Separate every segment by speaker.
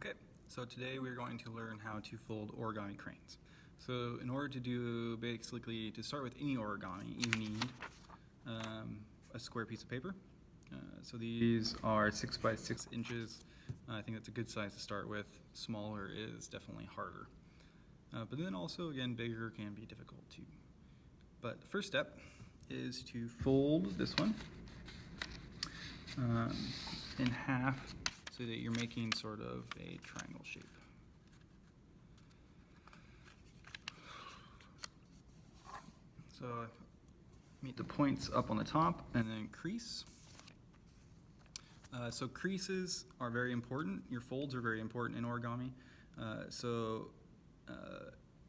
Speaker 1: Okay, so today we're going to learn how to fold origami cranes. So in order to do, basically, to start with any origami, you need a square piece of paper. So these are 6 by 6 inches. I think that's a good size to start with. Smaller is definitely harder. But then also, again, bigger can be difficult too. But the first step is to fold this one in half so that you're making sort of a triangle shape. So meet the points up on the top and then crease. So creases are very important. Your folds are very important in origami. To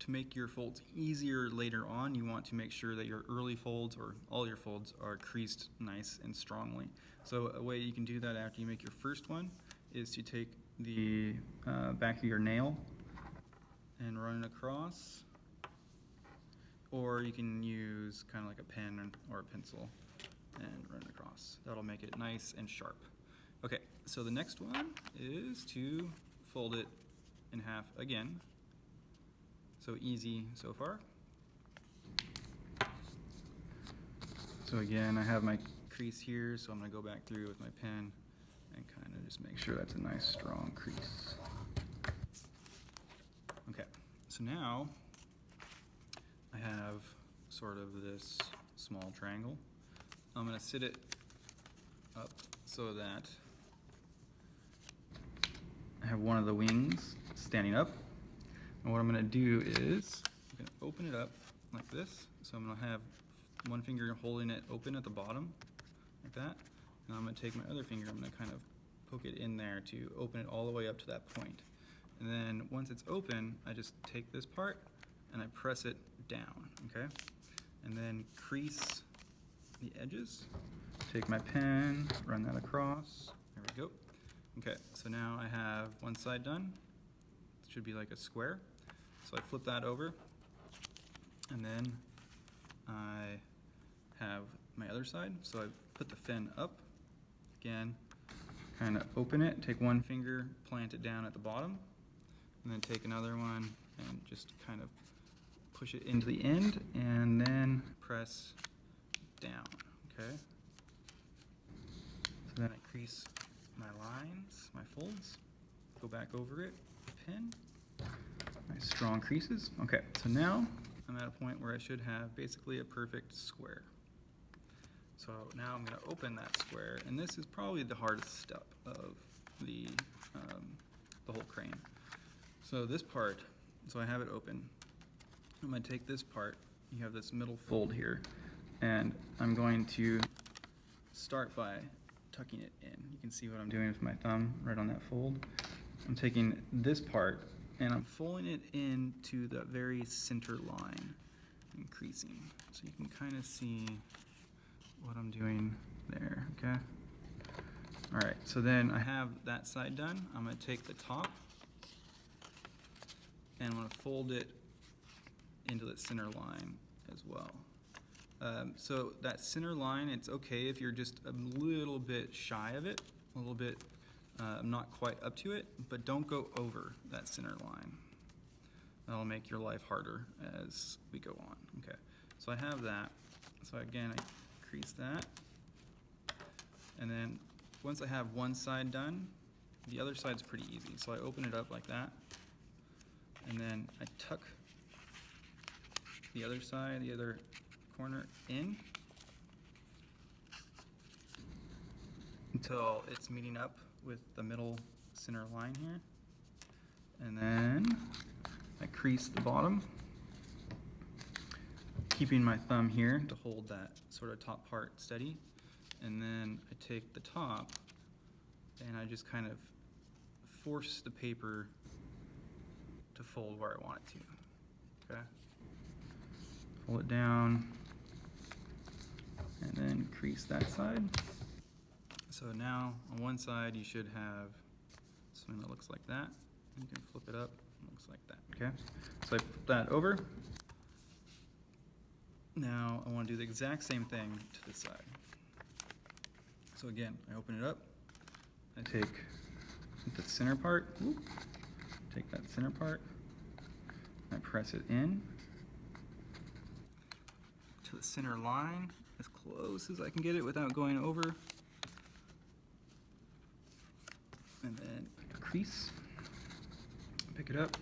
Speaker 1: make your folds easier later on, you want to make sure that your early folds or all your folds are creased nice and strongly. So a way you can do that after you make your first one is to take the back of your nail and run it across, or you can use kind of like a pen or a pencil and run it across. That'll make it nice and sharp. Okay, so the next one is to fold it in half again. So easy so far. So again, I have my crease here, so I'm going to go back through with my pen and kind of just make sure that's a nice strong crease. Okay, so now I have sort of this small triangle. I'm going to sit it up so that I have one of the wings standing up. And what I'm going to do is I'm going to open it up like this. So I'm going to have one finger holding it open at the bottom, like that. And I'm going to take my other finger, I'm going to kind of poke it in there to open it all the way up to that point. And then once it's open, I just take this part and I press it down, okay? And then crease the edges. Take my pen, run that across. There we go. Okay, so now I have one side done. It should be like a square. So I flip that over, and then I have my other side. So I put the fin up, again, kind of open it, take one finger, plant it down at the bottom, and then take another one and just kind of push it into the end, and then press down, okay? So then I crease my lines, my folds, go back over it, pin. Nice strong creases. Okay, so now I'm at a point where I should have basically a perfect square. So now I'm going to open that square, and this is probably the hardest step of the whole crane. So this part, so I have it open. I'm going to take this part. You have this middle fold here, and I'm going to start by tucking it in. You can see what I'm doing with my thumb right on that fold. I'm taking this part and I'm folding it into the very center line and creasing. So you can kind of see what I'm doing there, okay? All right, so then I have that side done. I'm gonna take the top and I'm gonna fold it into the center line as well. So that center line, it's okay if you're just a little bit shy of it, a little bit not quite up to it, but don't go over that center line. That'll make your life harder as we go on. Okay, so I have that. So again, I crease that. And then once I have one side done, the other side's pretty easy. So I open it up like that. And then I tuck the other side, the other corner in until it's meeting up with the middle center line here. And then I crease the bottom, keeping my thumb here to hold that sort of top part steady. And then I take the top and I just kind of force the paper to fold where I want it to, okay? Pull it down and then crease that side. So now on one side you should have something that looks like that. You can flip it up, it looks like that, okay? So I flip that over. Now I want to do the exact same thing to this side. So again, I open it up, I take some the center part. Whoop. Take that center part. I press it in to the center line as close as I can get it without going over. And then crease. Pick it up.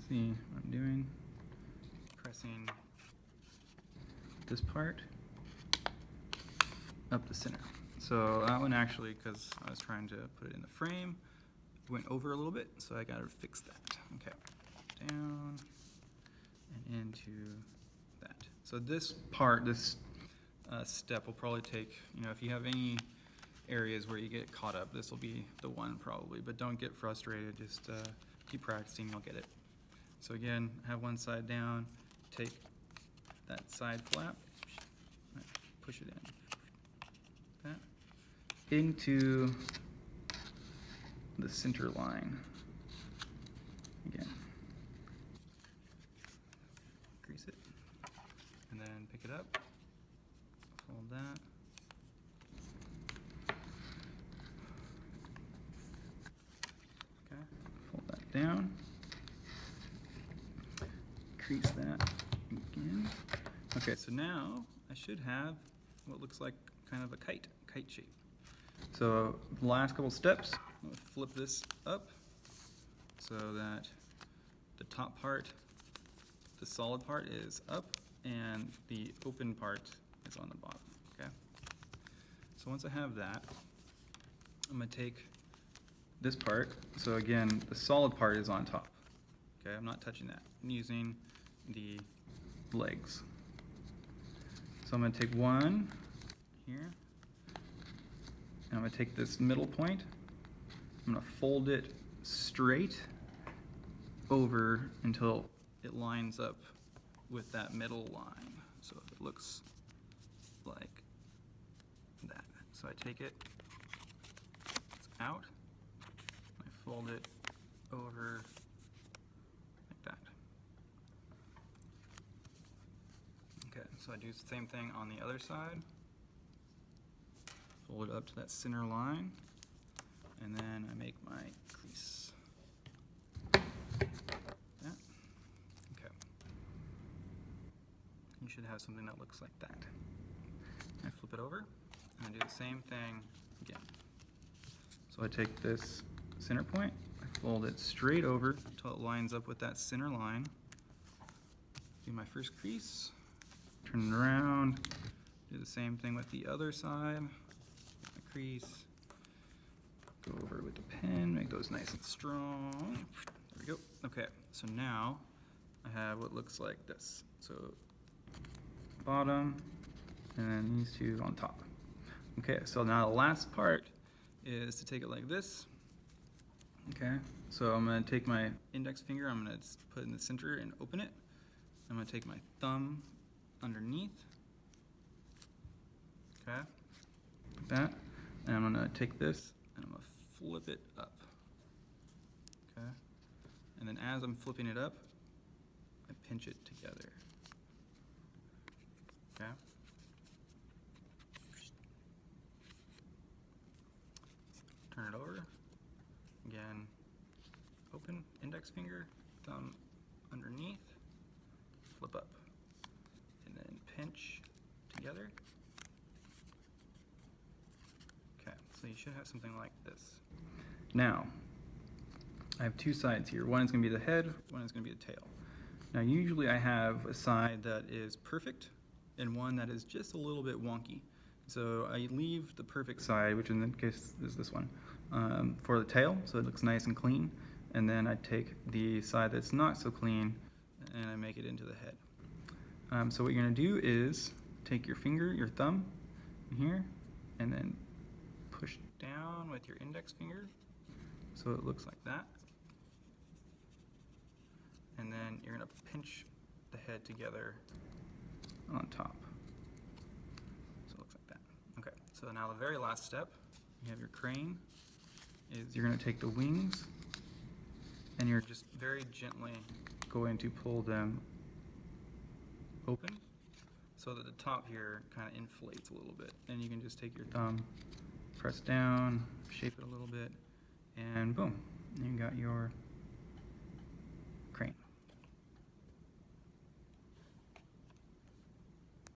Speaker 1: See what I'm doing. Pressing this part up the center. So that one actually, because I was trying to put it in the frame, went over a little bit, so I gotta fix that. Okay, down and into that. So this part, this step will probably take, if you have any areas where you get caught up, this will be the one probably, but don't get frustrated, just keep practicing, you'll get it. So again, have one side down, take that side flap, push it in, that, into the center line. Again, crease it, and then pick it up, fold that. Okay, fold that down, crease that again. Okay, so now I should have what looks like kind of a kite shape. So the last couple steps, I'm going to flip this up so that the top part, the solid part is up and the open part is on the bottom, okay? So once I have that, I'm going to take this part. So again, the solid part is on top, okay? I'm not touching that. I'm using the legs. So I'm going to take one here, and I'm going to take this middle point, I'm going to fold it straight over until it lines up with that middle line. So it looks like that. So I take it, it's out, I fold it over like that. Okay, so I do the same thing on the other side. Fold it up to that center line, and then I make my crease. That. Okay. You should have something that looks like that. I flip it over, and I do the same thing again. So I take this center point, I fold it straight over until it lines up with that center line. Do my first crease, turn it around, do the same thing with the other side. Crease, go over with the pen, make those nice and strong. There we go. Okay, so now I have what looks like this. So bottom, and then these two on top. Okay, so now the last part is to take it like this. Okay, so I'm going to take my index finger, I'm going to put it in the center and open it. I'm going to take my thumb underneath. Okay, like that. And I'm going to take this and I'm going to flip it up. Okay? And then as I'm flipping it up, I pinch it together. Okay? Turn it over. Again, open, index finger, thumb underneath, flip up. And then pinch together. So you should have something like this. Now, I have two sides here. One is going to be the head, one is going to be the tail. Now usually I have a side that is perfect and one that is just a little bit wonky. So I leave the perfect side, which in this case is this one, for the tail, so it looks nice and clean. And then I take the side that's not so clean and I make it into the head. So what you're going to do is take your finger, your thumb, in here, and then push down with your index finger so it looks like that. And then you're going to pinch the head together on top. So it looks like that. Okay, so now the very last step, you have your crane, is you're going to take the wings and you're just very gently going to pull them open so that the top here kind of inflates a little bit. And you can just take your thumb press down, shape it a little bit, and boom, you got your